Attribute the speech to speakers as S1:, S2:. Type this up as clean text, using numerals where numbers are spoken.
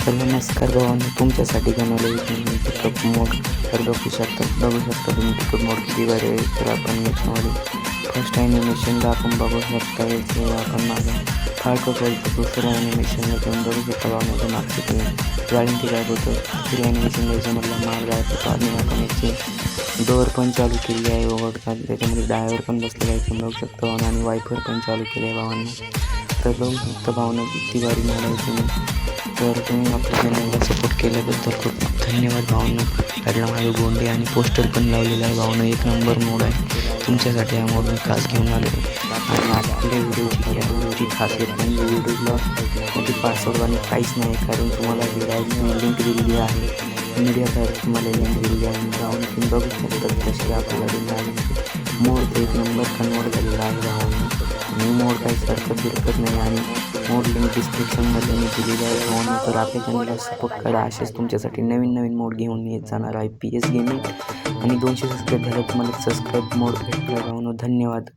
S1: तर नमस्कार भावांनो, तुमच्यासाठी बनवलं एक पिकअप मोड. तर बघू शकता तुम्ही पिकअप मोड किती भारी आहे. तर आपण याच्यामध्ये फर्स्ट ॲनिमेशनला आपण बघू शकता. याचे आपण मागे फाळकं करतो. दुसरं ॲनिमेशनला तुम्ही बघू शकता भावनेचं मागचं तुम्ही गाडींची काय होतं. तिसरी ॲनिमेशन द्यायच्यामधला मार्ग आहे तो आणि आपण याची डोअर पण चालू केली आहे. ओघडतात त्याच्यामध्ये ड्रायव्हर पण बसलेला आहे तुम्ही बघू शकता आणि वायफर पण चालू केले आहे भावांना. तर बघू शकता भावना किती भारी मोड आहे तुम्ही. तर तुम्ही आपल्या चॅनलला सपोर्ट केल्याबद्दल खूप खूप धन्यवाद भावना. त्यातला माझं गोंडे आणि पोस्टर पण लावलेलं आहे भावना. एक नंबर मोड आहे तुमच्यासाठी. हा मोड मी खास घेऊन आलो आणि आपल्या व्हिडिओची खासियत म्हणजे व्हिडिओला कोणती पासवर्ड आणि काहीच नाही, कारण तुम्हाला डायरेक्ट लिंक दिलेली आहे. मीडियाद्वारे तुम्हाला लिंक दिलेली आहे. भावना तुम्ही बघू शकता कशी आपल्याला दिली मोड एक नंबर कन्वर्ट झालेला आहे भावना. मी मोड काही सारखं फिरकत नाही आणि मोड लिंक डिस्क्रिप्शनमध्ये मी दिलेली आहे भावना. तर आपल्या चॅनलला सपोर्ट करा. असेच तुमच्यासाठी नवीन मोड घेऊन येत जाणार आहे PS गेमिंग. आणि 200 सबस्क्राईब झाले तुम्हाला सबस्क्राईब मोड भेटला भावना. धन्यवाद.